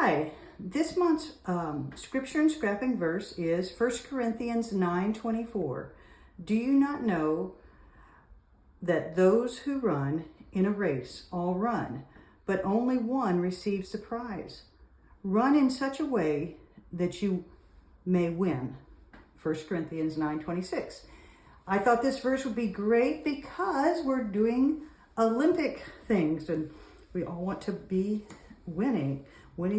Hi, this month's scripture and scrapping verse is 1 Corinthians 9:24. Do you not know that those who run in a race all run, but only one receives the prize? Run in such a way that you may win. 1 Corinthians 9:26. I thought this verse would be great because we're doing Olympic things and we all want to be winning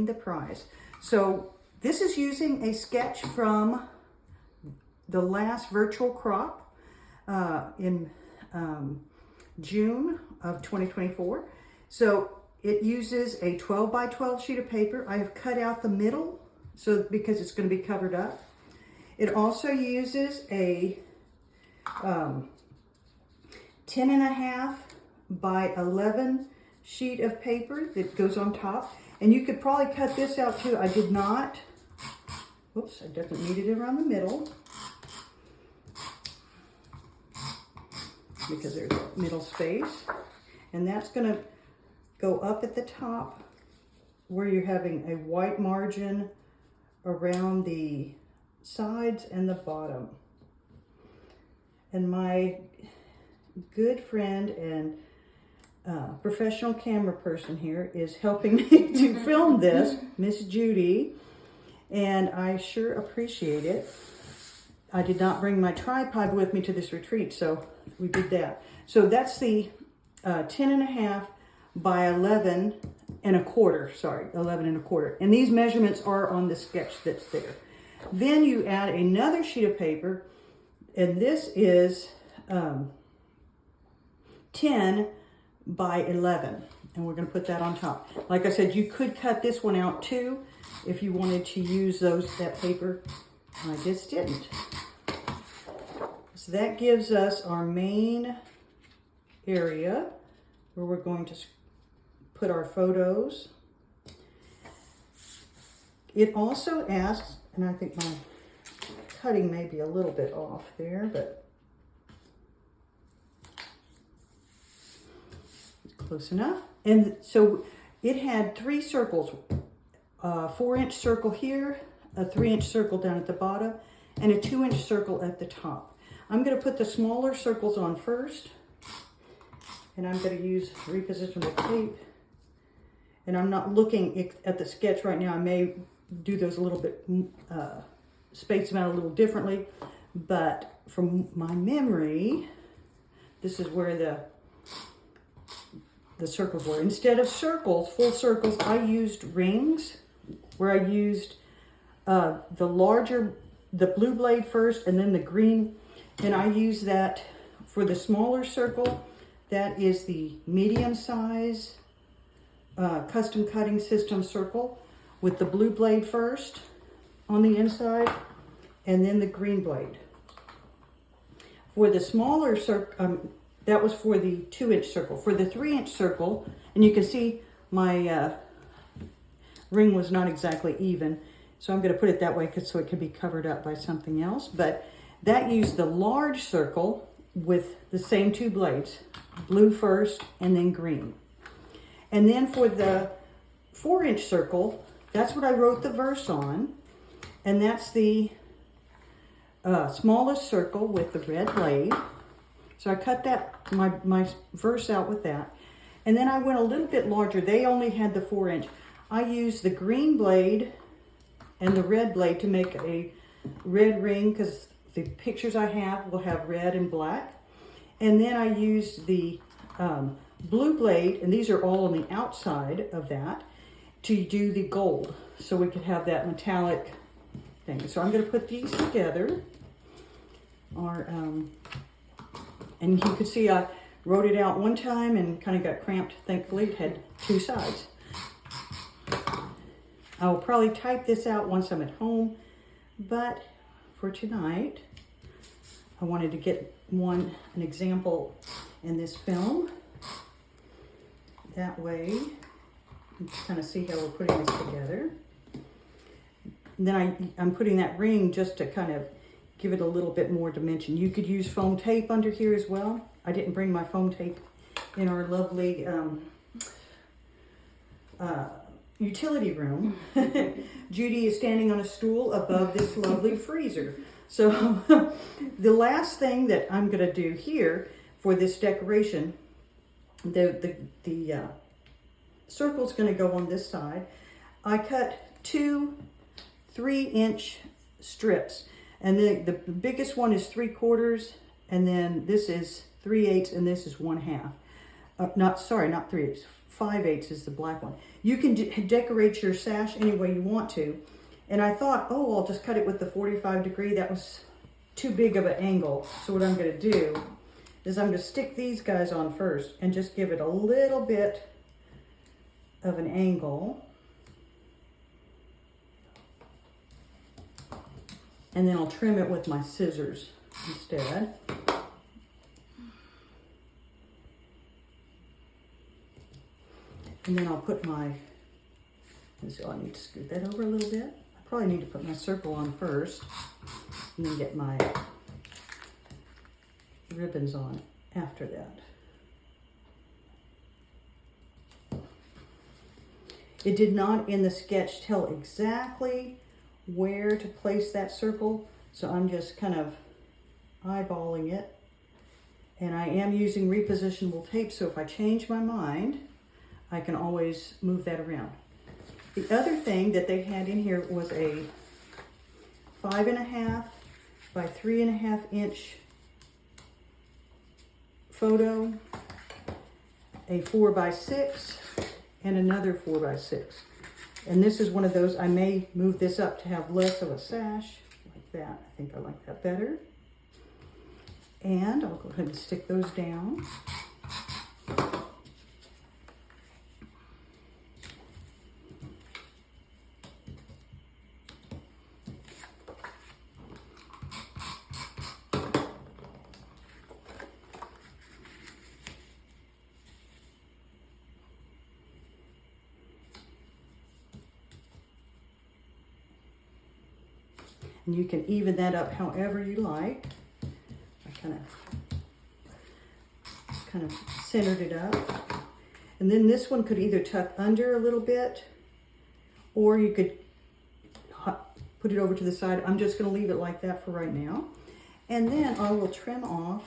the prize. So this is using a sketch from the last virtual crop in June of 2024. So it uses a 12 by 12 sheet of paper. I have cut out the middle so because it's going to be covered up. It also uses a 10.5 by 11 sheet of paper that goes on top. And you could probably cut this out too. I did not. Whoops, I definitely needed it around the middle because there's a middle space. And that's going to go up at the top where you're having a white margin around the sides and the bottom. And my good friend and professional camera person here is helping me to film this, Miss Judy, and I sure appreciate it. I did not bring my tripod with me to this retreat, so we did that. So that's the 10.5 by 11 and a quarter, 11 and a quarter. And these measurements are on the sketch that's there. Then you add another sheet of paper, and this is 10 by 11, and we're going to put that on top. Like I said, you could cut this one out too if you wanted to use that paper. I just didn't. So that gives us our main area where we're going to put our photos. It also asks, and I think my cutting may be a little bit off there, but close enough. And so it had 3 circles, a 4-inch circle here, a 3-inch circle down at the bottom, and a 2-inch circle at the top. I'm going to put the smaller circles on first, and I'm going to use repositionable tape. And I'm not looking at the sketch right now. I may do those a little bit, space them out a little differently, but from my memory, this is where the circles were. Instead of circles, full circles, I used rings where I used the blue blade first and then the green. And I use that for the smaller circle. That is the medium size custom cutting system circle with the blue blade first on the inside and then the green blade. For the smaller circle, that was for the 2-inch circle. For the 3-inch circle, and you can see my ring was not exactly even, so I'm going to put it that way so it can be covered up by something else. But that used the large circle with the same 2 blades, blue first and then green. And then for the 4-inch circle, that's what I wrote the verse on, and that's the smallest circle with the red blade. So I cut that my verse out with that. And then I went a little bit larger. They only had the 4-inch. I used the green blade and the red blade to make a red ring because the pictures I have will have red and black. And then I used the blue blade, and these are all on the outside of that, to do the gold. So we could have that metallic thing. So I'm going to put these together. And you can see I wrote it out one time and kind of got cramped. Thankfully, it had 2 sides. I will probably type this out once I'm at home, but for tonight, I wanted to get an example in this film. That way, you can kind of see how we're putting this together. And then I'm putting that ring just to kind of give it a little bit more dimension. You could use foam tape under here as well. I didn't bring my foam tape in our lovely utility room. Judy is standing on a stool above this lovely freezer. So the last thing that I'm going to do here for this decoration, the circle's going to go on this side. I cut 2 3-inch strips, and the biggest one is 3/4, and then this is 3/8, and this is 1/2. Not 3/8. 5/8 is the black one. You can decorate your sash any way you want to. And I thought, oh, I'll just cut it with the 45 degree. That was too big of an angle. So what I'm going to do is I'm going to stick these guys on first and just give it a little bit of an angle. And then I'll trim it with my scissors instead. And then I'll put my, so I need to scoot that over a little bit. I probably need to put my circle on first and then get my ribbons on after that. It did not in the sketch tell exactly where to place that circle, so I'm just kind of eyeballing it. And I am using repositionable tape, so if I change my mind, I can always move that around. The other thing that they had in here was a 5.5 by 3.5 inch photo, a 4x6, and another 4x6. And this is one of those, I may move this up to have less of a sash, like that. I think I like that better. And I'll go ahead and stick those down. And you can even that up however you like. I kind of centered it up. And then this one could either tuck under a little bit, or you could put it over to the side. I'm just going to leave it like that for right now. And then I will trim off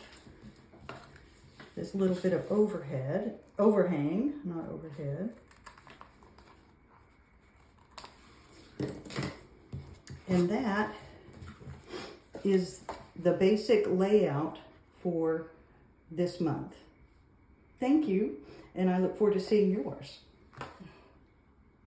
this little bit of overhang, not overhead. And that is the basic layout for this month. Thank you, and I look forward to seeing yours.